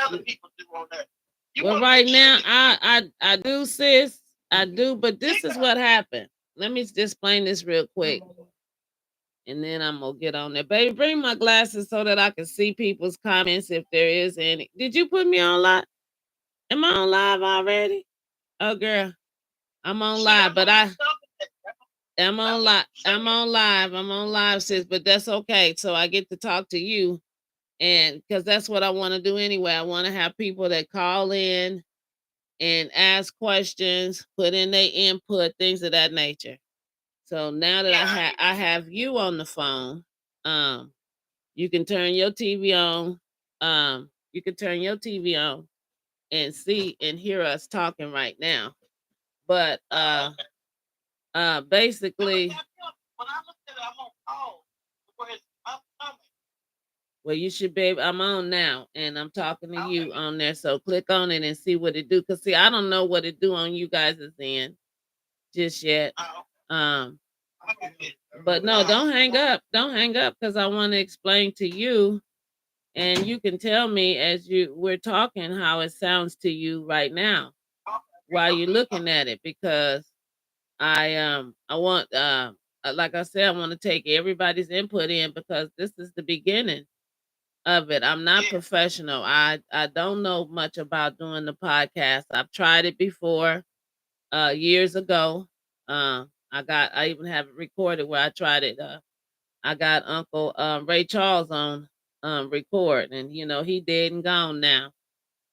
other people do on there. Well, right now, I do, sis. I do, but this is what happened. Let me just explain this real quick, and then I'm gonna get on there. Baby, bring my glasses so that I can see people's comments if there is any. Did you put me on live? Am I on live already? Oh, girl, I'm on live, but I'm on live. I'm on live. I'm on live, sis. But that's okay. So I get to talk to you, and because that's what I want to do anyway. I want to have people that call in and ask questions, put in their input, things of that nature. So now that I have you on the phone, um, you can turn your TV on. You can turn your TV on and see and hear us talking right now. But basically, when I looked at it, I'm on call. Where it's upcoming. well, you should be. I'm on now, and I'm talking to you on there. So click on it and see what it do. Cause see, I don't know what it do on you guys' end just yet. Um, but no, don't hang up. Don't hang up because I want to explain to you, and you can tell me as we're talking how it sounds to you right now while you're looking at it because I want like I said I want to take everybody's input in because this is the beginning of it. I'm not professional. I don't know much about doing the podcast. I've tried it before years ago. I even have it recorded where I tried it. I got Uncle Ray Charles on record, and he dead and gone now.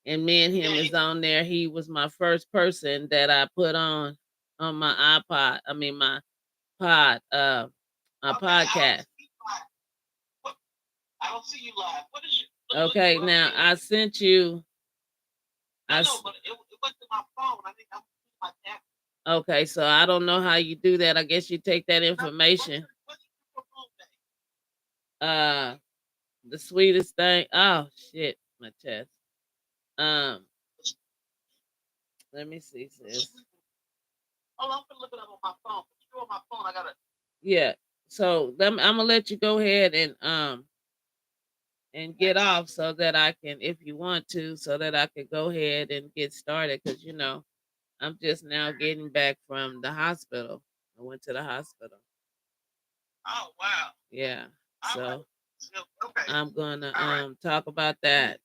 And me and him is on there. He was my first person that I put on my iPod. I mean my pod my podcast. I don't see you live. What is it? Okay, now I sent you. I know, but it went to my phone. I think I'm my tablet. Okay, so I don't know how you do that. I guess you take that information. Uh, the sweetest thing. Oh shit, my chest. Um, let me see, sis. Oh, I'm gonna look it up on my phone. You're on my phone. I gotta. Yeah. So I'm gonna let you go ahead and get off so that I can, if you want to, so that I could go ahead and get started because I'm just now getting back from the hospital. I went to the hospital. Oh wow. Yeah. So okay. I'm gonna talk about that.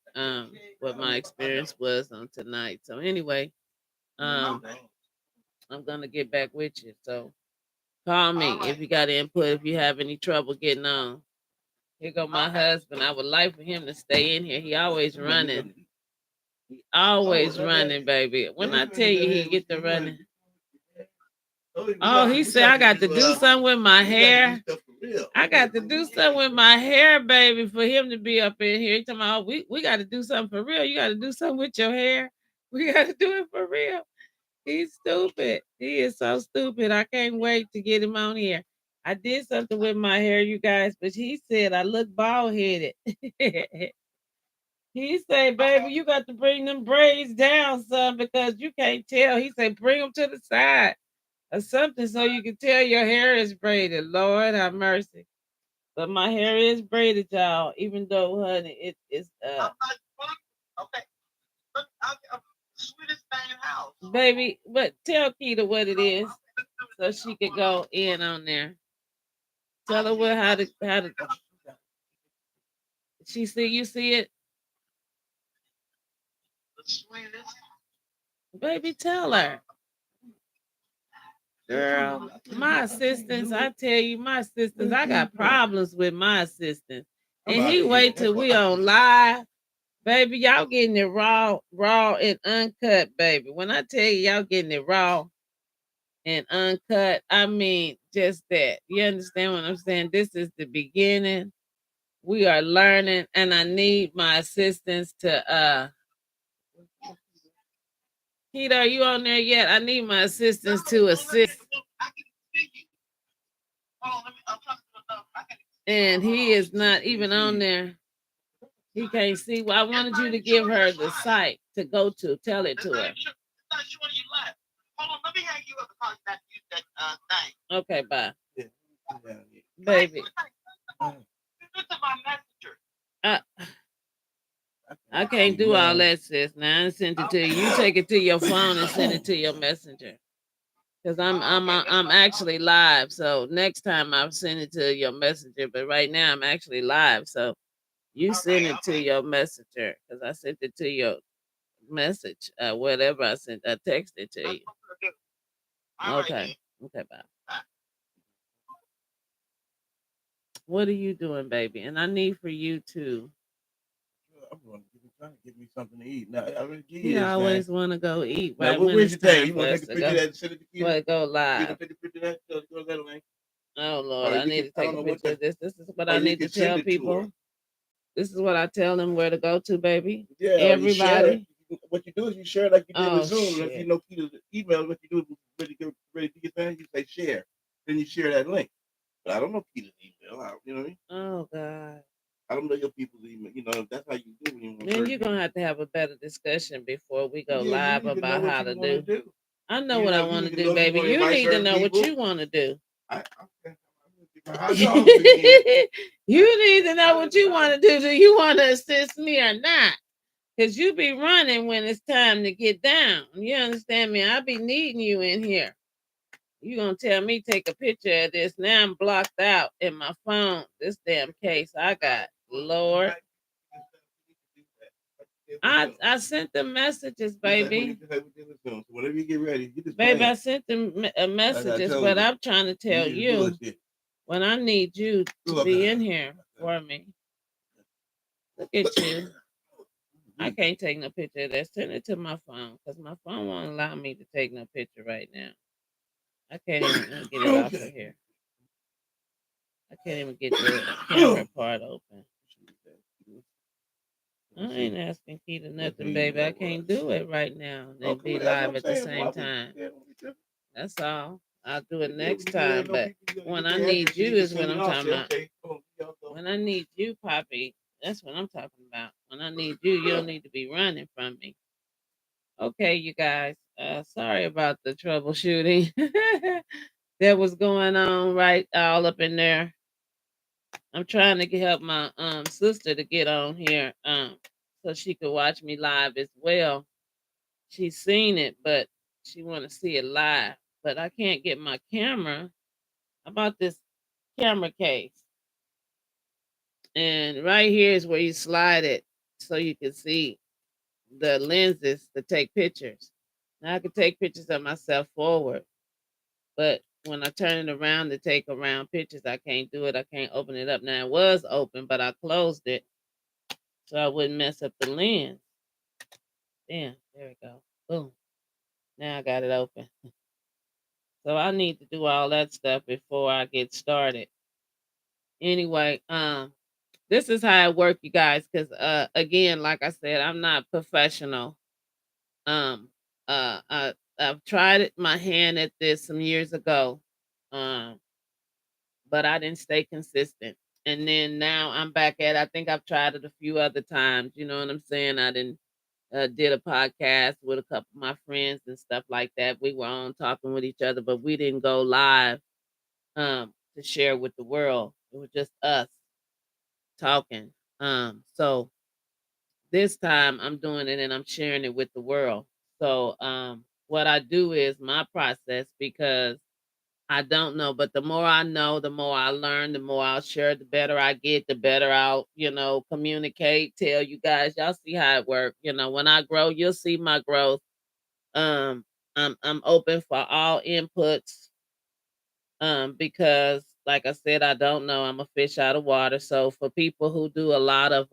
What my experience was on tonight. So anyway, I'm gonna get back with you. So call me if you got input, if you have any trouble getting on. Here go my husband. I would like for him to stay in here. He always running. He always running, baby. When I tell you he get to running. Oh, he said I got to do something with my hair. I got to do something with my hair, baby, for him to be up in here. He talking about, oh, we got to do something for real. You got to do something with your hair. We got to do it for real. He's stupid. He is so stupid. I can't wait to get him on here. I did something with my hair, you guys, but he said I look bald headed. He said, baby, you got to bring them braids down, son, because you can't tell. He said, bring them to the side or something so you can tell your hair is braided. Lord have mercy. But my hair is braided, y'all, even though, honey, it is okay. Look, sweetest thing in house. Baby, but tell Keita what it is so she could go in on there. Tell her what how to she see you see it? The sweetest. Baby, tell her. Girl, my assistants, I tell you, my assistants, I got problems with my assistants. And he wait till we on live. Baby, y'all getting it raw and uncut, baby. When I tell you y'all getting it raw and uncut, I mean just that. You understand what I'm saying? This is the beginning. We are learning, and I need my assistants to Keita, are you on there yet? I need my assistants to assist. And he is not even on there. He can't see. Well, I wanted you to give her the site to go to. Tell it to her. Hold on, let me hang you up because that thing. Okay, bye. Baby. This is my messenger. Uh, I can't do all that, sis. Now I sent it to you. You take it to your phone and send it to your messenger. Cause I'm actually live. So next time I'll send it to your messenger. But right now I'm actually live. So you send it to your messenger. Cause I sent it to your message. Whatever I sent, I texted to you. Okay. Okay, bye. What are you doing, baby? And I need for you to. I'm going to trying to get me something to eat. Now, I really You always want to go eat now, right when where's it's your thing? time You for want to us take a to picture of go. that and send it to Keita? But go You want live. to take a picture of that? Go that link. Oh Lord, I need to take a picture of this. This is what I you need to can send tell it to her. people. This is what I tell them where to go to, baby. Yeah, or you share it. Everybody. What you do is you share it like you did Oh with Zoom. If you shit. know Keita's email, what you do is ready to get that, you say share. Then you share that link. But I don't know Keita's email. You know what I mean? Oh God. I don't know your people's email. You know, that's how you do when you want Then to. you're gonna have to have a better discussion before we go Yeah, you live need to know about what how you to want to do. do. I know You what I know, you want need to to do, know if you baby. want to You invite need to certain know what people. you want to do. I'm gonna get my hot dogs again. You need to know what you want to do. Do you want to assist me or not? Because you be running when it's time to get down. You understand me? I be needing you in here. You gonna tell me take a picture of this? Now I'm blocked out in my phone. This damn case I got. Lord. I sent the messages, baby. So whenever you get ready, you just Baby, I sent them messages, but I'm trying to tell you when I need you to be in here for me. Look at you. I can't take no picture of that. Send it to my phone because my phone won't allow me to take no picture right now. I can't even get it off of here. I can't even get the camera part open. I ain't asking Keita nothing, baby. I can't do it right now. They be live at the same time. That's all. I'll do it next time. But when I need you is what I'm talking about. When I need you, Poppy, that's what I'm talking about. When I need you, you don't need to be running from me. Okay, you guys. Sorry about the troubleshooting that was going on right all up in there. I'm trying to help my sister to get on here so she could watch me live as well. She's seen it, but she want to see it live. But I can't get my camera. How about this camera case? And right here is where you slide it so you can see the lenses to take pictures. Now I can take pictures of myself forward, but when I turn it around to take around pictures, I can't do it. I can't open it up. Now it was open, but I closed it so I wouldn't mess up the lens. Damn, there we go. Boom. Now I got it open. So I need to do all that stuff before I get started. Anyway, this is how it work, you guys, because again, like I said, I'm not professional. Um I've tried it my hand at this some years ago. Um, but I didn't stay consistent. And then now I'm back at it. I think I've tried it a few other times. You know what I'm saying? I didn't did a podcast with a couple of my friends and stuff like that. We were on talking with each other, but we didn't go live to share with the world. It was just us talking. So this time I'm doing it and I'm sharing it with the world. So what I do is my process because I don't know, but the more I know, the more I learn, the more I'll share, the better I get, the better I'll, communicate, tell you guys. Y'all see how it works. When I grow, you'll see my growth. Um, I'm open for all inputs. Because like I said, I don't know. I'm a fish out of water. So for people who do a lot of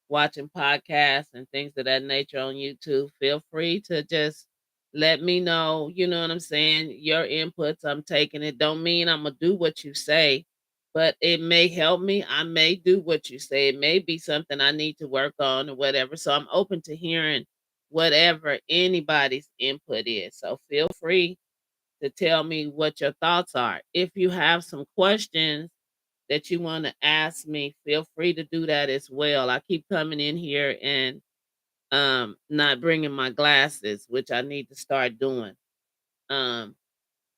watching podcasts and things of that nature on YouTube, feel free to just let me know. You know what I'm saying? Your inputs, I'm taking it. Don't mean I'm going to do what you say, but it may help me. I may do what you say. It may be something I need to work on or whatever. So I'm open to hearing whatever anybody's input is. So feel free to tell me what your thoughts are. If you have some questions that you want to ask me, feel free to do that as well. I keep coming in here and not bringing my glasses, which I need to start doing. Um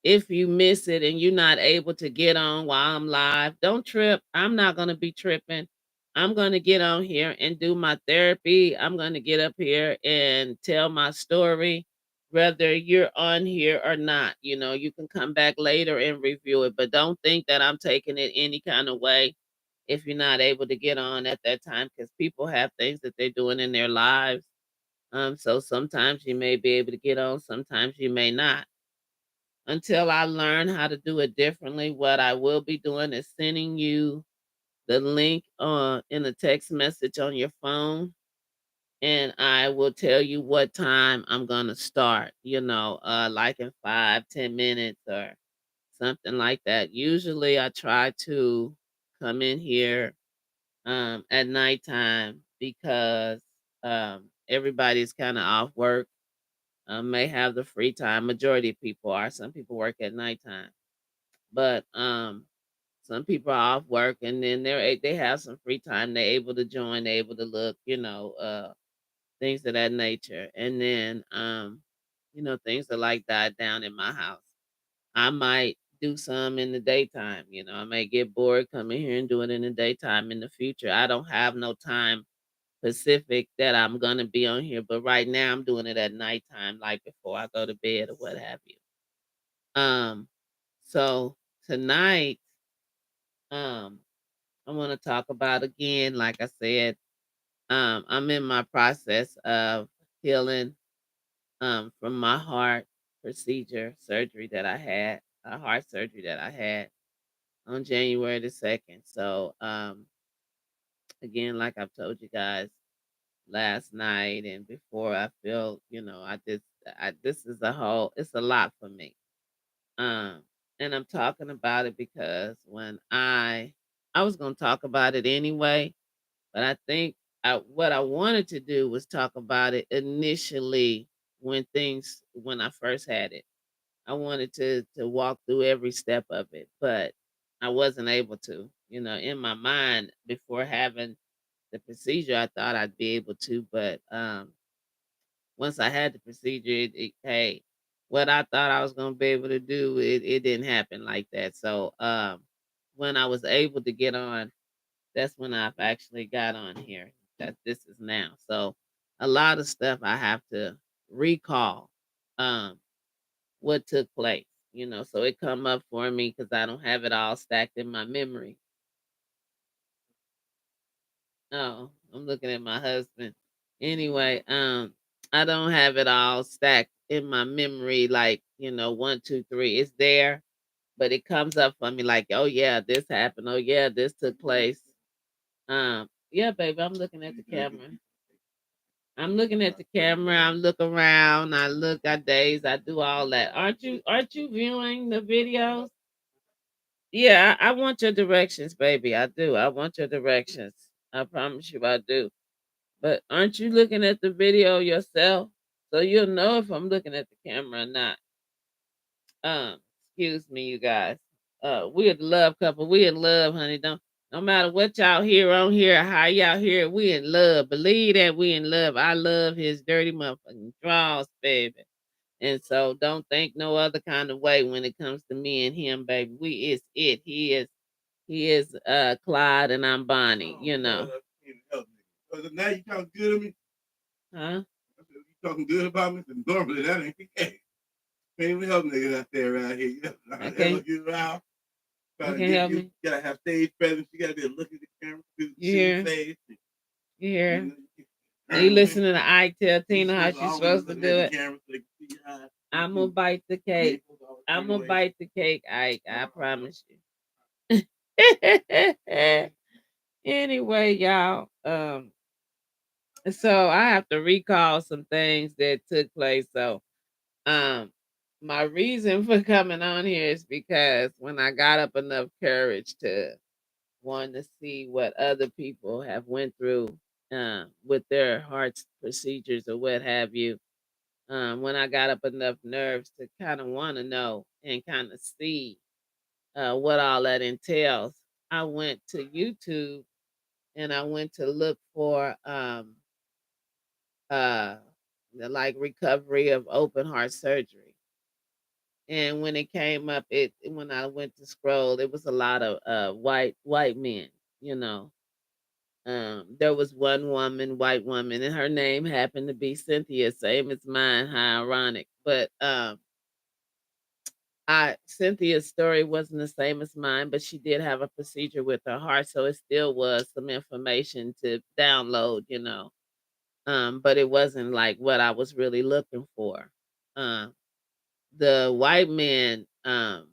if you miss it and you're not able to get on while I'm live, don't trip. I'm not going to be tripping. I'm going to get on here and do my therapy. I'm going to get up here and tell my story, whether you're on here or not. You know, you can come back later and review it, but don't think that I'm taking it any kind of way if you're not able to get on at that time, because people have things that they're doing in their lives. So sometimes you may be able to get on, sometimes you may not. Until I learn how to do it differently, what I will be doing is sending you the link in a text message on your phone, and I will tell you what time I'm gonna start, like in 5, 10 minutes or something like that. Usually I try to come in here at nighttime because everybody's kind of off work, may have the free time. Majority of people are. Some people work at nighttime, but some people are off work and then they have some free time. They're able to join. They're able to look, things of that nature. And then, things are like that down in my house. I might do some in the daytime. I may get bored, come in here and do it in the daytime in the future. I don't have no time specific that I'm gonna be on here, but right now I'm doing it at nighttime, like before I go to bed or what have you. Um, so tonight, um, I want to talk about again, like I said, I'm in my process of healing from my heart procedure surgery that I had, a heart surgery that I had on January the 2nd. So again, like I've told you guys last night and before, I feel, this is a whole, it's a lot for me. Um, and I'm talking about it because when I was gonna talk about it anyway, but I think what I wanted to do was talk about it initially when I first had it. I wanted to walk through every step of it, but I wasn't able to. In my mind before having the procedure, I thought I'd be able to, but once I had the procedure, hey, what I thought I was gonna be able to do, it didn't happen like that. So when I was able to get on, that's when I've actually got on here. That this is now. So a lot of stuff I have to recall um what took place, so it come up for me because I don't have it all stacked in my memory. Oh, I'm looking at my husband. Anyway, I don't have it all stacked in my memory like, 1, 2, 3. It's there, but it comes up for me like, oh yeah, this happened. Oh yeah, this took place. Yeah, baby, I'm looking at the camera. I'm looking at the camera. I look around. I look. I daze. I do all that. Aren't you viewing the videos? Yeah, I want your directions, baby. I do. I want your directions. I promise you, I do. But aren't you looking at the video yourself? So you'll know if I'm looking at the camera or not. Um, Excuse me, you guys. We in love couple. We in love, honey. Don't no matter what y'all hear on here, how y'all hear it, we in love. Believe that we in love. I love his dirty motherfucking draws, baby. And so don't think no other kind of way when it comes to me and him, baby. We is it. He is Clyde and I'm Bonnie, Now you talking good of me? Huh? You talking good about me? 'Cause normally that ain't the case. Can't even help niggas out there around here. They look you around. You can help me. You gotta have stage presence. You gotta be able to look at the camera, You see hear? the face. You hear? You You listening to Ike tell Tina how she's supposed to looking do at it? the camera so they can see your eyes. I'm gonna bite the cake. I'm gonna bite the cake, Ike. I promise you. Anyway, y'all. So I have to recall some things that took place. So um my reason for coming on here is because when I got up enough courage to want to see what other people have went through with their heart procedures or what have you, when I got up enough nerves to kind of want to know and kind of see what all that entails, I went to YouTube and I went to look for uh the like recovery of open heart surgery. And when it came up, it when I went to scroll, it was a lot of white men, you know. There was one woman, white woman, and her name happened to be Cynthia, same as mine. How ironic! But I Cynthia's story wasn't the same as mine, but she did have a procedure with her heart, so it still was some information to download, but it wasn't like what I was really looking for. Um, the white man, and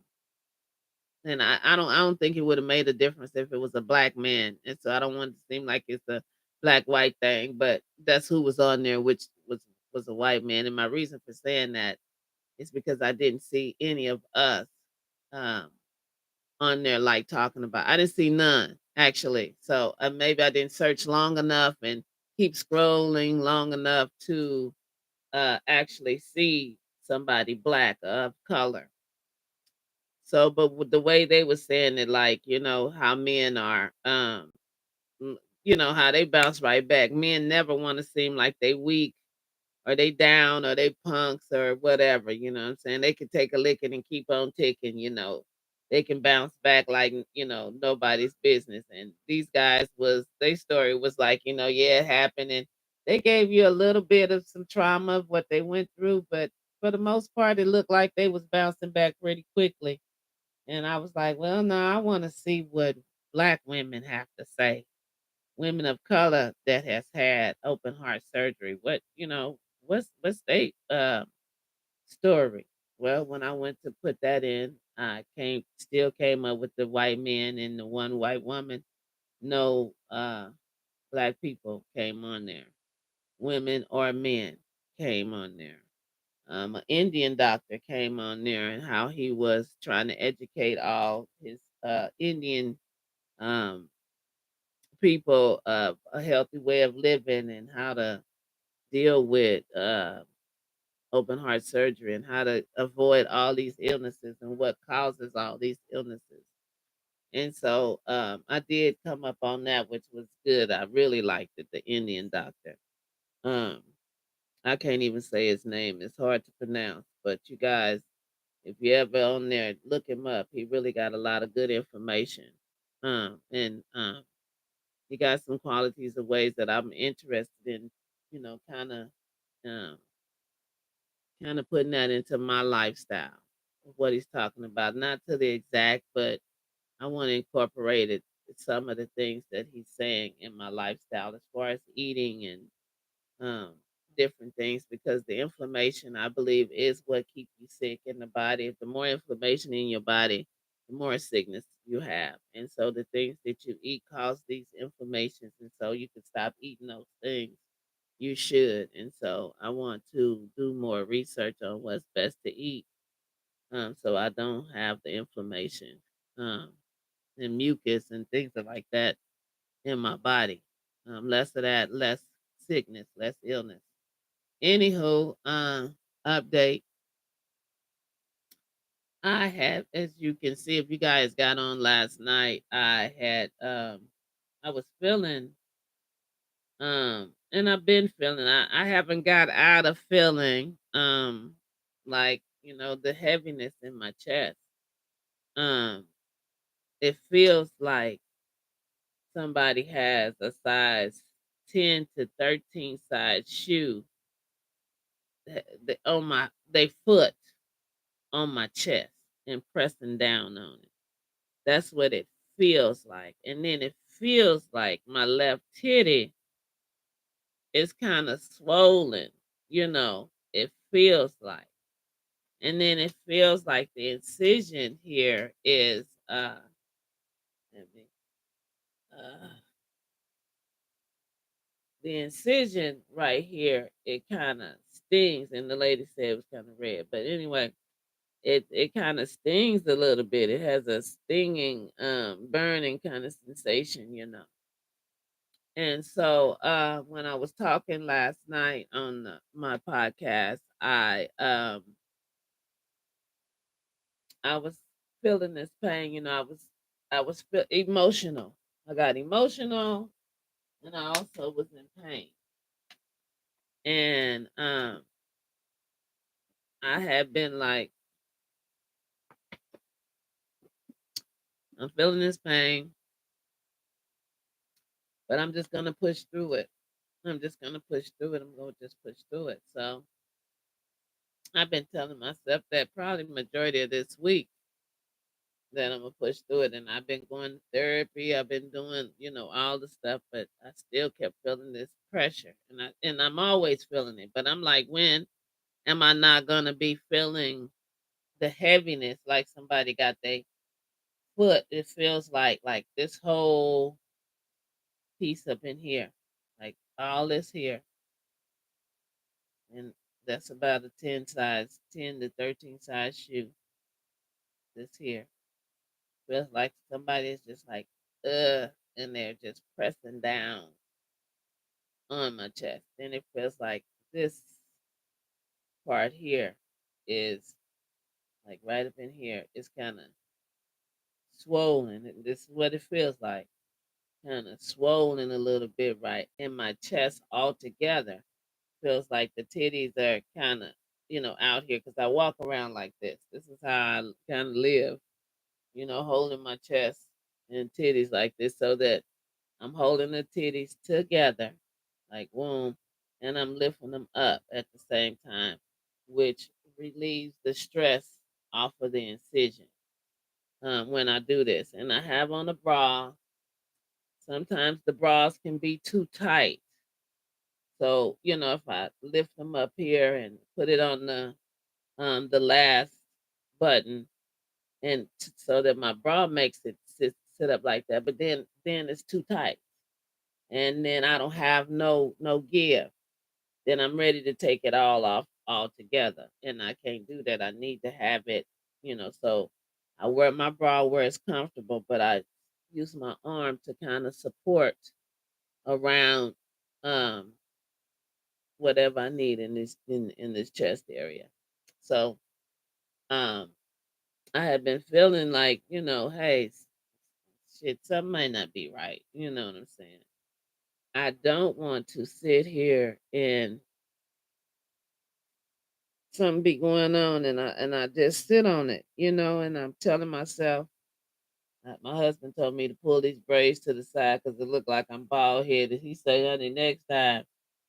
I don't think it would have made a difference if it was a black man, and so I don't want it to seem like it's a black white thing, but that's who was on there, which was a white man, and my reason for saying that is because I didn't see any of us um on there like talking about. I didn't see none actually, so maybe I didn't search long enough and keep scrolling long enough to actually see somebody black of color. So, but with the way they were saying it, like, how men are, how they bounce right back. Men never want to seem like they weak or they down or they punks or whatever, you know what I'm saying? They can take a licking and keep on ticking. They can bounce back like, nobody's business. And these guys their story was like, yeah, it happened. And they gave you a little bit of some trauma of what they went through, but for the most part, it looked like they was bouncing back pretty quickly. And I was like, well, no, I want to see what black women have to say. Women of color that has had open heart surgery. What's their story? Well, when I went to put that in, I came up with the white man and the one white woman. No black people came on there. Women or men came on there. An Indian doctor came on there and how he was trying to educate all his Indian um, people of a healthy way of living and how to deal with open heart surgery and how to avoid all these illnesses and what causes all these illnesses. And so I did come up on that, which was good. I really liked it, the Indian doctor. Um, I can't even say his name. It's hard to pronounce. But you guys, if you ever on there, look him up. He really got a lot of good information. And he got some qualities of ways that I'm interested in, you know, kind of um putting that into my lifestyle of what he's talking about. Not to the exact, but I want to incorporate it some of the things that he's saying in my lifestyle as far as eating and um, different things because the inflammation, I believe, is what keeps you sick in the body. If the more inflammation in your body, the more sickness you have. And so the things that you eat cause these inflammations. And so you can stop eating those things. You should. And so I want to do more research on what's best to eat so I don't have the inflammation um, and mucus and things like that in my body. Less of that, less sickness, less illness. Anywho, update. I had, as you can see, if you guys got on last night, I was feeling, and I've been feeling, I haven't got out of feeling, like, the heaviness in my chest. Um, it feels like somebody has a size 10 to 13 size shoe on they foot on my chest and pressing down on it. That's what it feels like. And then it feels like my left titty is kind of swollen, it feels like. And then it feels like the incision here is let me uh the incision right here, it kind of stings, and the lady said it was kind of red. But anyway, it kind of stings a little bit. It has a stinging, burning kind of sensation. And so when I was talking last night on my podcast, I was feeling this pain. I was emotional. I got emotional, and I also was in pain. And I had been like, I'm feeling this pain, but I'm just gonna push through it. I'm just gonna push through it. I'm gonna just push through it. So I've been telling myself that probably majority of this week that I'm gonna push through it. And I've been going to therapy. I've been doing, all the stuff, but I still kept feeling this pressure, and I'm always feeling it. But I'm like, when am I not gonna be feeling the heaviness like somebody got their foot? It feels like this whole piece up in here, like all this here, and that's about a 10 to 13 size shoe. This here feels like somebody is just like, and they're just pressing down on my chest. Then it feels like this part here is like right up in here. It's kind of swollen, and this is what it feels like, kind of swollen a little bit right in my chest altogether. Feels like the titties are kind of, out here because I walk around like this. This is how I kind of live, holding my chest and titties like this so that I'm holding the titties together like womb, and I'm lifting them up at the same time, which relieves the stress off of the incision when I do this. And I have on a bra. Sometimes the bras can be too tight. So, if I lift them up here and put it on the last button, and so that my bra makes it sit up like that, but then it's too tight, and then I don't have no give. Then I'm ready to take it all off altogether, and I can't do that. I need to have it, So I wear my bra where it's comfortable, but I use my arm to kind of support around um whatever I need in this chest area. So um I had been feeling like, hey, shit, something might not be right. You know what I'm saying? I don't want to sit here and something be going on, and I just sit on it, and I'm telling myself, my husband told me to pull these braids to the side because it looked like I'm bald headed. He said, honey, next time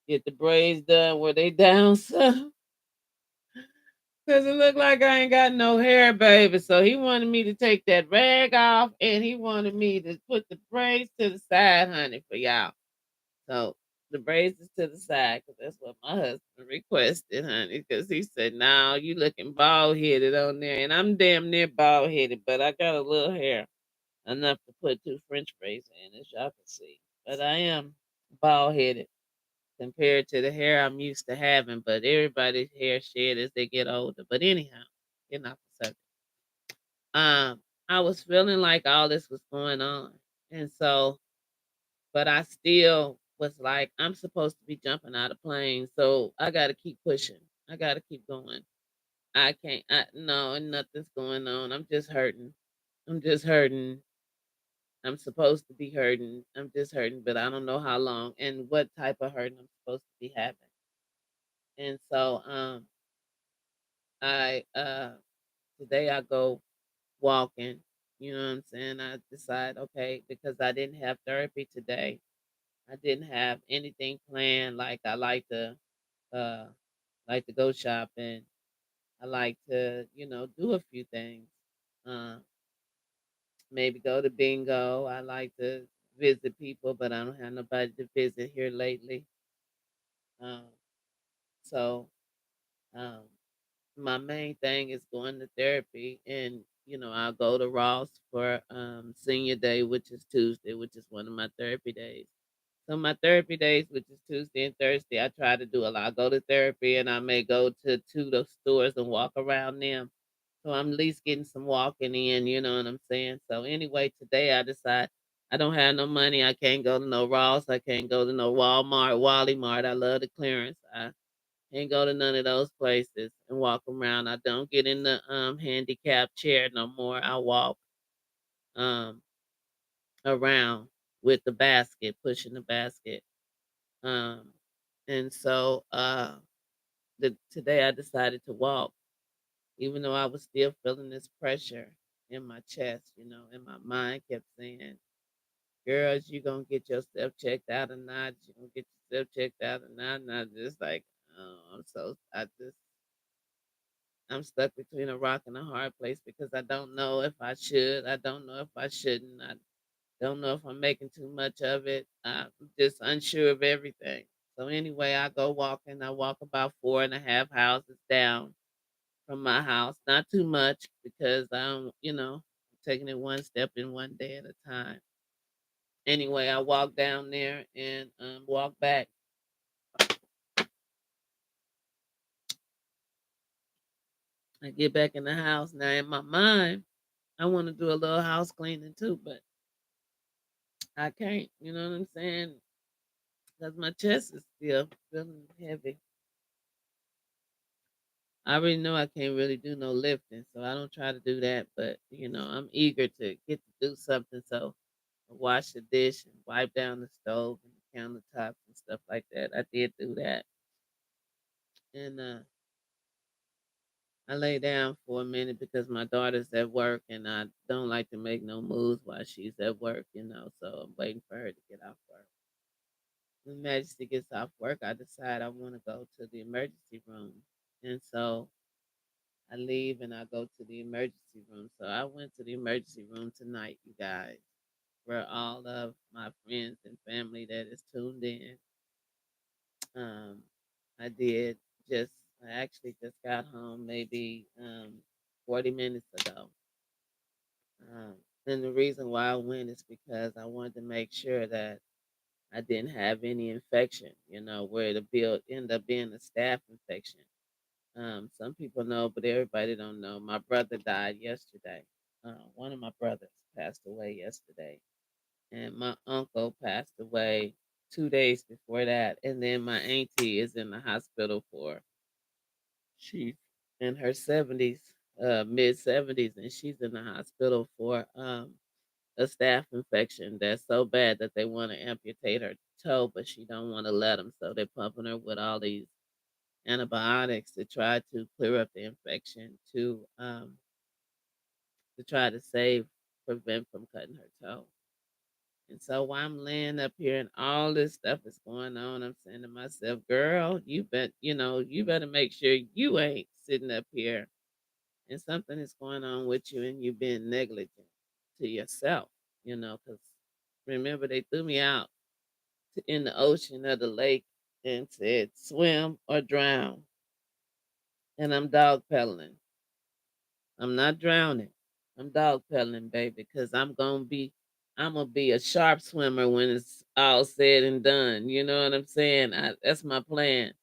get the braids done where they down some. Cause it looked like I ain't got no hair, baby. So he wanted me to take that rag off, and he wanted me to put the braids to the side, honey, for y'all. So the braids is to the side, cause that's what my husband requested, honey. Cause he said, "Now you looking bald headed on there," and I'm damn near bald headed, but I got a little hair enough to put two French braids in, as y'all can see. But I am bald headed compared to the hair I'm used to having. But everybody's hair shed as they get older. But anyhow, getting off the subject. I was feeling like all this was going on. And so, but I still was like, I'm supposed to be jumping out of planes. So I gotta keep pushing. I gotta keep going. I can't no, nothing's going on. I'm just hurting. I'm just hurting. I'm supposed to be hurting. I'm just hurting, but I don't know how long and what type of hurting I'm supposed to be having. And so I today I go walking, you know what I'm saying? I decide, okay, because I didn't have therapy today. I didn't have anything planned. Like I uh like to go shopping. I like to, do a few things. Uh maybe go to bingo. I like to visit people, but I don't have nobody to visit here lately. Um so um my main thing is going to therapy, and I'll go to Ross for senior day, which is Tuesday, which is one of my therapy days. So my therapy days, which is Tuesday and Thursday, I try to do a lot. I go to therapy, and I may go to two of those stores and walk around them. So I'm at least getting some walking in, you know what I'm saying? So anyway, today I decide I don't have no money. I can't go to no Ross. I can't go to no Walmart, Wally Mart. I love the clearance. I ain't go to none of those places and walk around. I don't get in the handicap chair no more. I walk um around with the basket, pushing the basket. Um and so today I decided to walk, even though I was still feeling this pressure in my chest, and my mind kept saying, girls, you gonna get yourself checked out or not? You gonna get yourself checked out or not? And I just like, oh, I'm stuck between a rock and a hard place because I don't know if I should. I don't know if I shouldn't. I don't know if I'm making too much of it. I'm just unsure of everything. So anyway, I go walking. I walk about 4.5 houses down from my house. Not too much because I'm taking it one step in one day at a time. Anyway, I walk down there and walk back. I get back in the house. Now in my mind, I want to do a little house cleaning too, but I can't. You know what I'm saying? Because my chest is still feeling heavy. I already know I can't really do no lifting, so I don't try to do that. But I'm eager to get to do something. So I wash the dish and wipe down the stove and the countertops and stuff like that. I did do that, and I lay down for a minute because my daughter's at work, and I don't like to make no moves while she's at work. So I'm waiting for her to get off work. When Majesty gets off work, I decide I want to go to the emergency room, and so I leave and I go to the emergency room. So I went to the emergency room tonight, you guys, where all of my friends and family that is tuned in. Um, I did just, I actually just got home maybe 40 minutes ago. Um, and the reason why I went is because I wanted to make sure that I didn't have any infection, where it'll end up being a staph infection. Some people know, but everybody don't know. My brother died yesterday. One of my brothers passed away yesterday, and my uncle passed away 2 days before that. And then my auntie is in the hospital she's in her 70s, mid 70s, and she's in the hospital for a staph infection that's so bad that they want to amputate her toe, but she don't want to let them. So they're pumping her with all these antibiotics to try to clear up the infection to try to prevent from cutting her toe. And so while I'm laying up here and all this stuff is going on, I'm saying to myself, girl, you better make sure you ain't sitting up here and something is going on with you and you being negligent to yourself, because remember they threw me out in the ocean or the lake and said swim or drown. And I'm dog pedaling. I'm not drowning. I'm dog pedaling, baby, because I'm gonna be a sharp swimmer when it's all said and done. You know what I'm saying? That's my plan.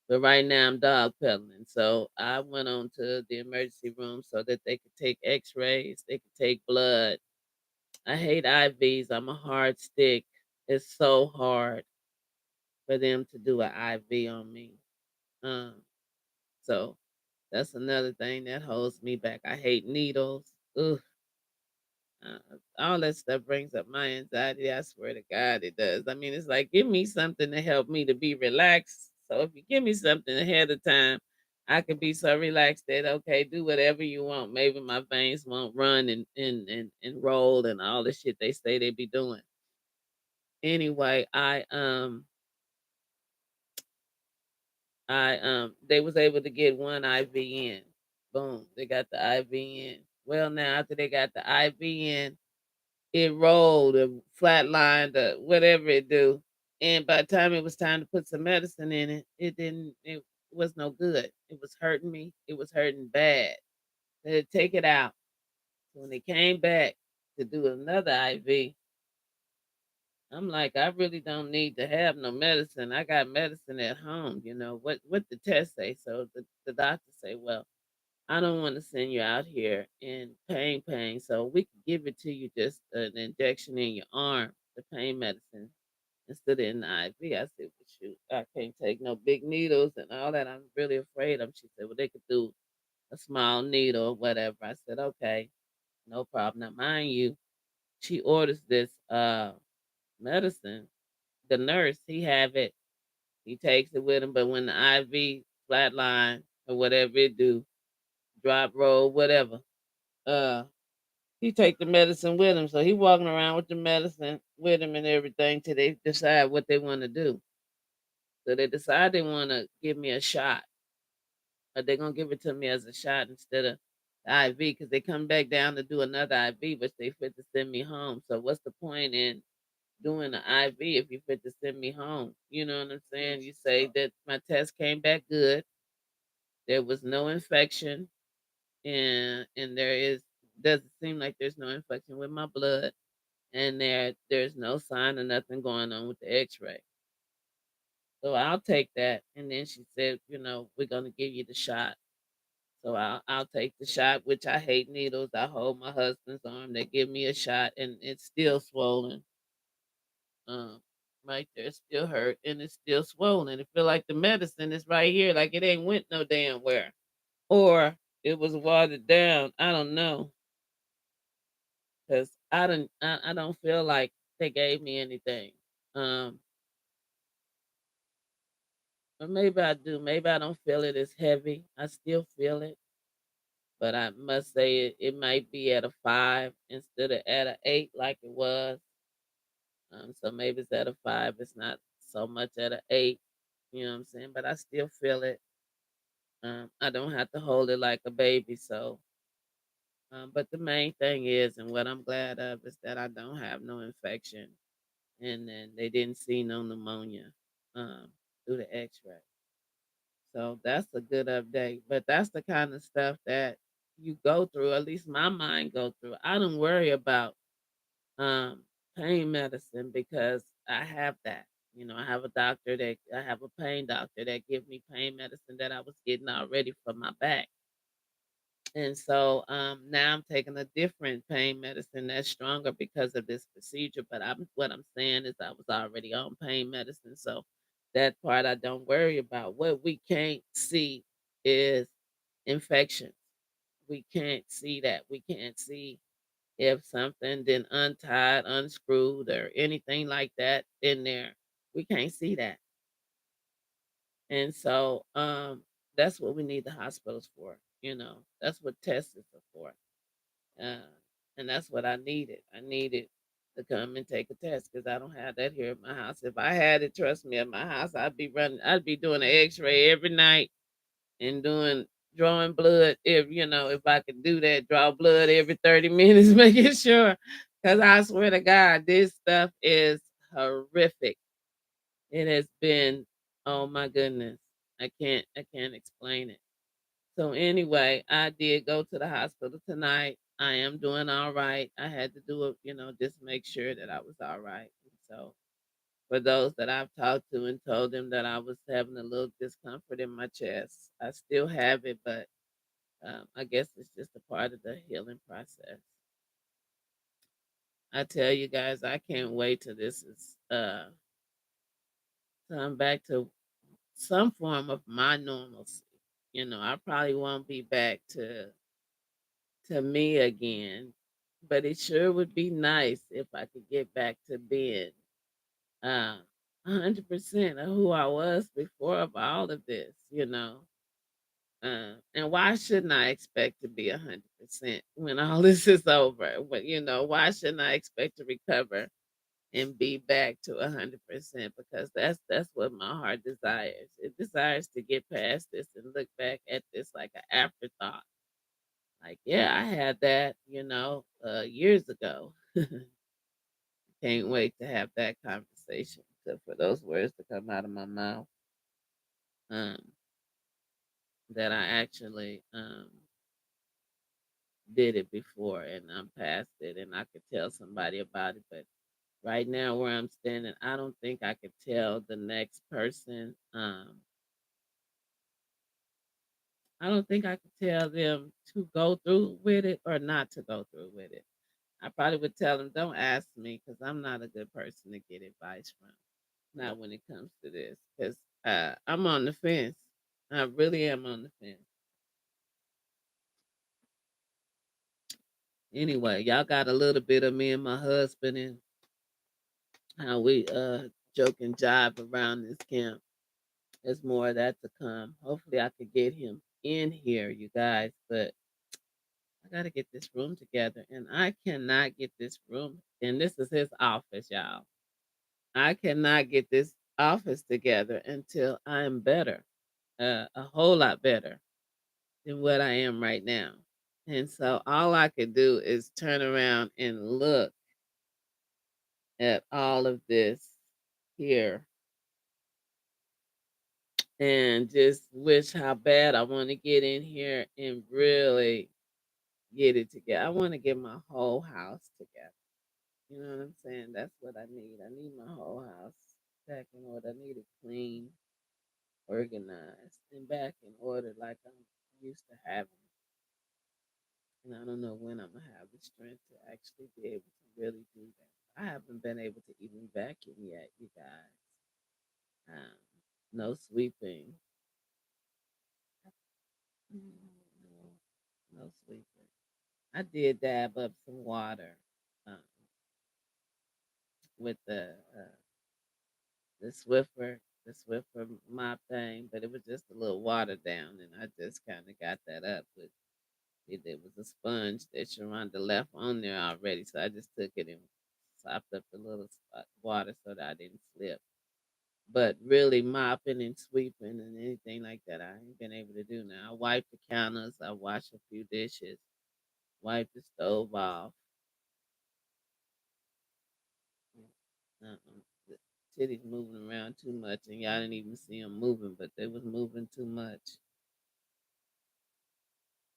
But right now I'm dog pedaling. So I went on to the emergency room so that they could take x-rays, they could take blood. I hate IVs. I'm a hard stick. It's so hard for them to do an IV on me. Um, so that's another thing that holds me back. I hate needles. Ugh. Uh, all that stuff brings up my anxiety. I swear to God, it does. I mean, it's like, give me something to help me to be relaxed. So if you give me something ahead of time, I could be so relaxed that, okay, do whatever you want. Maybe my veins won't run and roll and all the shit they say they be doing. Anyway, they was able to get one IV in. Boom, they got the IV in. Well, now after they got the IV in, it rolled or flatlined or whatever it do. And by the time it was time to put some medicine in it, it was no good. It was hurting me. It was hurting bad. They had to take it out. So when they came back to do another IV, I'm like, I really don't need to have no medicine. I got medicine at home. What the test say? So the doctor say, well, I don't want to send you out here in pain. So we can give it to you just an injection in your arm, the pain medicine, instead of in the IV. I said, well, shoot, I can't take no big needles and all that. I'm really afraid of. She said, well, they could do a small needle or whatever. I said, okay, no problem. Now, mind you, she orders this medicine. The nurse, he have it. He takes it with him, but when the IV flatline or whatever it do, drop, roll, whatever, uh, he take the medicine with him. So he walking around with the medicine with him and everything till they decide what they want to do. So they decide they want to give me a shot, or they're gonna give it to me as a shot instead of the IV because they come back down to do another IV, but they fit to send me home. So what's the point in doing the IV if you fit to send me home? You know what I'm saying? You say that my test came back good, there was no infection, and there is doesn't seem like there's no infection with my blood, and there's no sign of nothing going on with the X-ray. So I'll take that. And then she said, we're gonna give you the shot. So I'll take the shot, which I hate needles. I hold my husband's arm. They give me a shot, and it's still swollen. Um, right there, it's still hurt, and it's still swollen. It feel like the medicine is right here, like it ain't went no damn where, or it was watered down. I don't know, cause I don't feel like they gave me anything. Um, or maybe I do. Maybe I don't feel it as heavy. I still feel it, but I must say it might be at a 5 instead of at a 8 like it was. So maybe it's at a 5. It's not so much at a 8. You know what I'm saying? But I still feel it. I don't have to hold it like a baby. So, but the main thing is, and what I'm glad of, is that I don't have no infection, and then they didn't see no pneumonia um, through the X-ray. So that's a good update. But that's the kind of stuff that you go through. At least my mind go through. I don't worry about um, pain medicine because I have that. I have a doctor that I have a pain doctor that give me pain medicine that I was getting already for my back. And so now I'm taking a different pain medicine that's stronger because of this procedure. But what I'm saying is I was already on pain medicine, so that part I don't worry about. What we can't see is infections. We can't see that. We can't see if something then untied, unscrewed, or anything like that in there. We can't see that. And so that's what we need the hospitals for. That's what tests are for. Uh, and that's what I needed. I needed to come and take a test because I don't have that here at my house. If I had it, trust me, at my house, I'd be doing an X-ray every night and drawing blood. If I could do that, draw blood every 30 minutes, making sure. Because I swear to God, this stuff is horrific. It has been, oh my goodness, I can't explain it. So anyway, I did go to the hospital tonight. I am doing all right. I had to do it, just make sure that I was all right. And so for those that I've talked to and told them that I was having a little discomfort in my chest, I still have it, but I guess it's just a part of the healing process. I tell you guys, I can't wait till this is come back to some form of my normalcy. I probably won't be back to me again. But it sure would be nice if I could get back to being uh, 100% of who I was before of all of this. And why shouldn't I expect to be 100% when all this is over? Why shouldn't I expect to recover and be back to 100%? Because that's what my heart desires. It desires to get past this and look back at this like an afterthought. Like, yeah, I had that, years ago. Can't wait to have that conversation. So for those words to come out of my mouth, um, that I actually did it before and I'm past it and I could tell somebody about it. But right now where I'm standing, I don't think I could tell the next person. I don't think I could tell them to go through with it or not to go through with it. I probably would tell them, don't ask me because I'm not a good person to get advice from. Not when it comes to this, because I'm on the fence. I really am on the fence. Anyway, y'all got a little bit of me and my husband and how we joke and jive around this camp. There's more of that to come. Hopefully, I could get him in here, you guys. But I gotta get this room together, and I cannot get this room. And this is his office, y'all. I cannot get this office together until I'm better, a whole lot better than what I am right now. And so all I could do is turn around and look at all of this here and just wish how bad I want to get in here and really get it together. I want to get my whole house together. You know what I'm saying? That's what I need. I need my whole house back in order. I need it clean, organized, and back in order like I'm used to having. And I don't know when I'm gonna have the strength to actually be able to really do that. I haven't been able to even vacuum yet, you guys. Um, no sweeping. No, no sweeping. I did dab up some water um, with the Swiffer, the Swiffer mop thing, but it was just a little watered down, and I just kind of got that up with it. It was a sponge that Sharonda left on there already, so I just took it and sopped up the little water so that I didn't slip. But really mopping and sweeping and anything like that, I ain't been able to do now. I wiped the counters, I washed a few dishes, wiped the stove off. The titties moving around too much, and y'all didn't even see them moving, but they was moving too much.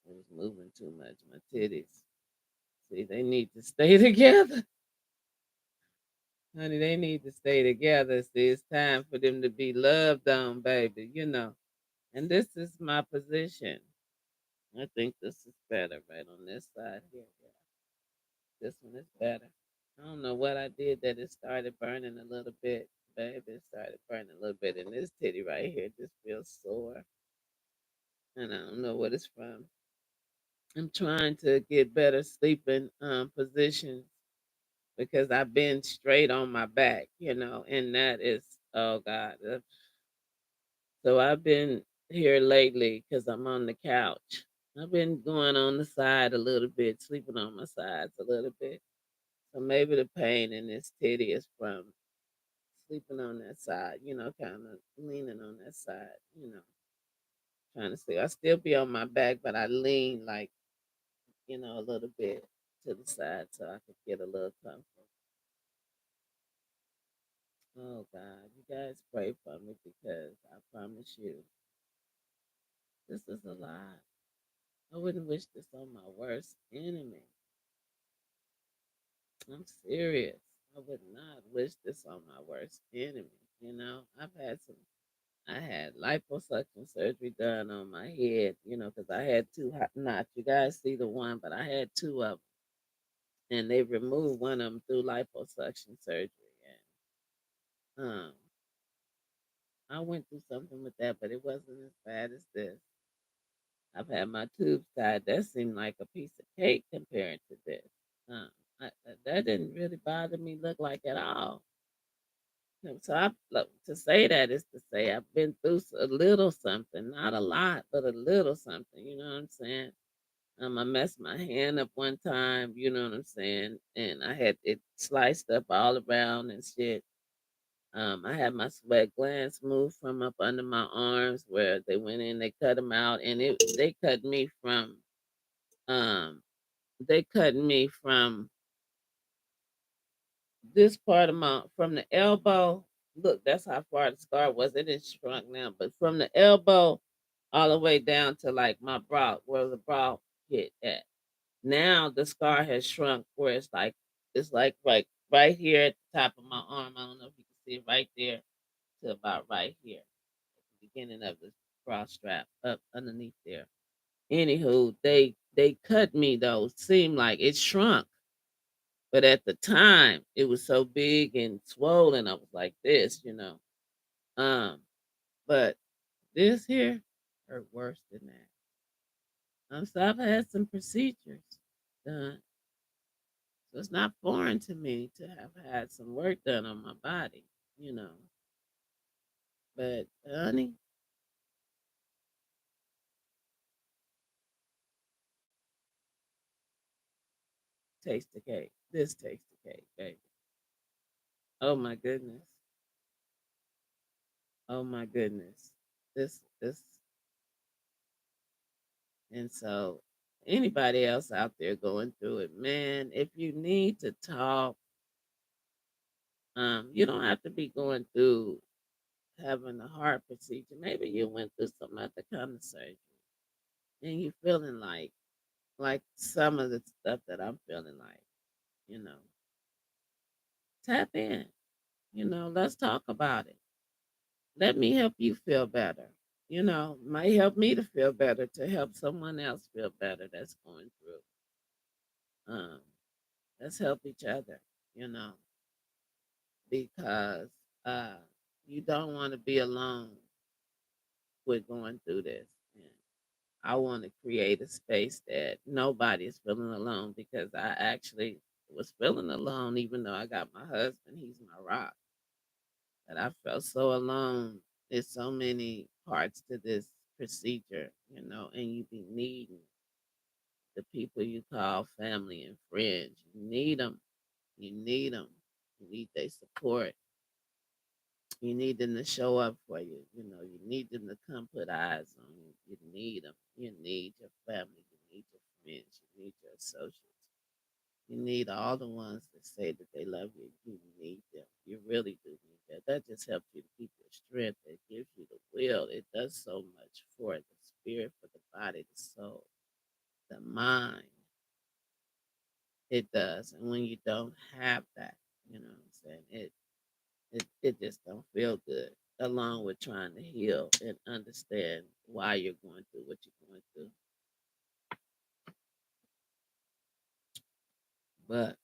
It was moving too much. My titties. See, they need to stay together. Honey, they need to stay together. See, it's time for them to be loved on, baby, you know. And this is my position. I think this is better right on this side here. Yeah. This one is better. I don't know what I did that it started burning a little bit, baby. It started burning a little bit. And this titty right here just feels sore. And I don't know what it's from. I'm trying to get better sleeping positions because I've been straight on my back, you know, and that is, oh God. So I've been here lately because I'm on the couch. I've been going on the side a little bit, sleeping on my sides a little bit. So maybe the pain in this titty is from sleeping on that side, you know, kind of leaning on that side, you know, trying to sleep. I still be on my back, but I lean like, you know, a little bit to the side so I could get a little comfort. Oh God, you guys pray for me because I promise you, this is a lot. I wouldn't wish this on my worst enemy. I'm serious. I would not wish this on my worst enemy. You know, I had liposuction surgery done on my head, you know, because I had two hot knots. You guys see the one, but I had two of them. And they removed one of them through liposuction surgery. And I went through something with that, but it wasn't as bad as this. I've had my tubes tied. That seemed like a piece of cake compared to this. Um, that didn't really bother me look like at all. So I look, to say that is to say I've been through a little something, not a lot, but a little something. You know what I'm saying? I messed my hand up one time. You know what I'm saying? And I had it sliced up all around and shit. I had my sweat glands moved from up under my arms where they went in, they cut them out, and they cut me from um they cut me from this part of my from the elbow. Look, that's how far the scar was. It is shrunk now, but from the elbow all the way down to like my brow, where the brow hit at. Now the scar has shrunk where it's like right here at the top of my arm. I don't know if you can see it right there to about right here, at the beginning of the bra strap up underneath there. Anywho, they cut me though. Seemed like it shrunk, but at the time it was so big and swollen. I was like this, you know. Um, but this here hurt worse than that. So I've had some procedures done, so it's not foreign to me to have had some work done on my body, you know. But honey, taste the cake. This taste the cake, baby. Oh my goodness. Oh my goodness. This and so anybody else out there going through it, man, if you need to talk, you don't have to be going through having a heart procedure. Maybe you went through some other kind of surgery and you feeling like some of the stuff that I'm feeling like, you know, tap in, let's talk about it. Let me help you feel better. Might help me to feel better to help someone else feel better that's going through. Let's help each other, you know, because uh, you don't want to be alone with going through this. And I want to create a space that nobody is feeling alone because I actually was feeling alone, even though I got my husband. He's my rock. But I felt so alone. There's so many parts to this procedure, and you be needing the people you call family and friends. You need them. You need them. You need their support. You need them to show up for you. You need them to come put eyes on you. You need them. You need your family. You need your friends. You need your associates. You need all the ones that say that they love you. You need them. You really do need that. That just helps you to keep your strength. It gives you the will. It does so much for the spirit, for the body, the soul, the mind. It does. And when you don't have that, you know what I'm saying? It just don't feel good. Along with trying to heal and understand why you're going through what you're going through. But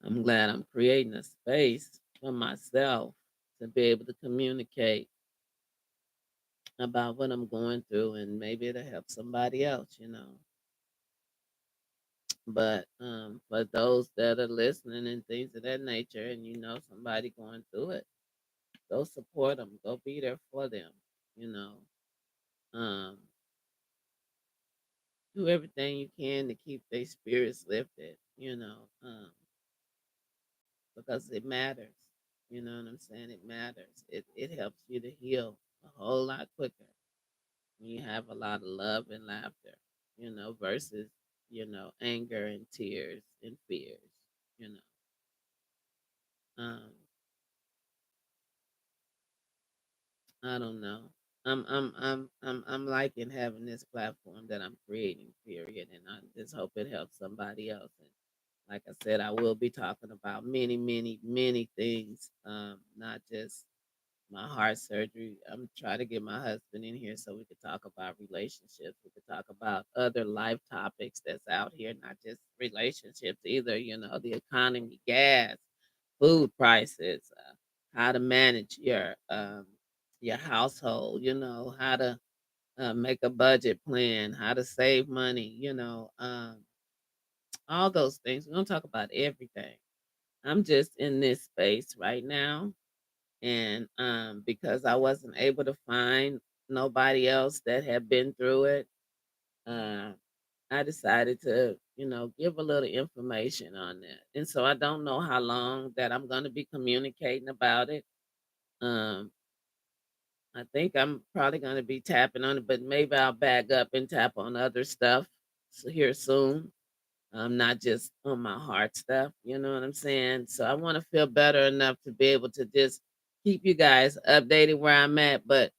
I'm glad I'm creating a space for myself to be able to communicate about what I'm going through and maybe it'll help somebody else. But for those that are listening and things of that nature and you know somebody going through it, go support them, go be there for them, you know. Um, do everything you can to keep their spirits lifted, because it matters. You know what I'm saying? It matters. It helps you to heal a whole lot quicker when you have a lot of love and laughter, versus anger and tears and fears, you know. Um, I don't know. I'm liking having this platform that I'm creating, period. And I just hope it helps somebody else. And like I said, I will be talking about many, many, many things. Not just my heart surgery. I'm trying to get my husband in here so we could talk about relationships. We could talk about other life topics that's out here, not just relationships either, the economy, gas, food prices, how to manage your household, how to make a budget plan, how to save money, all those things. We're gonna talk about everything. I'm just in this space right now, and because I wasn't able to find nobody else that had been through it, uh, I decided to give a little information on that. And so I don't know how long that I'm going to be communicating about it. Um, I think I'm probably going to be tapping on it, but maybe I'll back up and tap on other stuff here soon. Not just on my heart stuff. You know what I'm saying? So I want to feel better enough to be able to just keep you guys updated where I'm at. But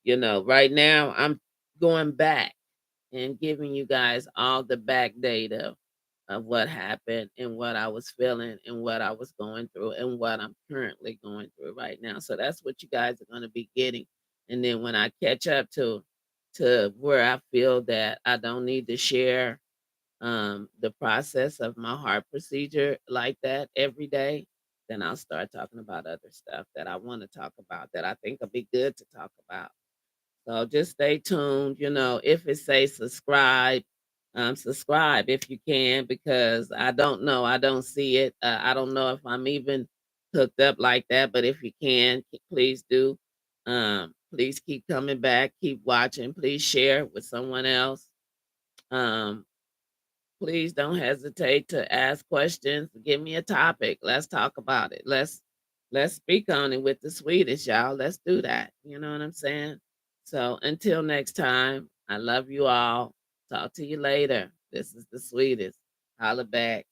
right now I'm going back and giving you guys all the back data of what happened and what I was feeling and what I was going through and what I'm currently going through right now. So that's what you guys are going to be getting. And then when I catch up to where I feel that I don't need to share the process of my heart procedure like that every day, then I'll start talking about other stuff that I want to talk about that I think will be good to talk about. So just stay tuned. If it says subscribe, subscribe if you can, because I don't know. I don't see it. I don't know if I'm even hooked up like that, but if you can, please do. Please keep coming back, keep watching. Please share with someone else. Um, please don't hesitate to ask questions. Give me a topic. Let's talk about it. Let's speak on it with the sweetest, y'all. Let's do that. You know what I'm saying? So until next time, I love you all. Talk to you later. This is the sweetest. Holla back.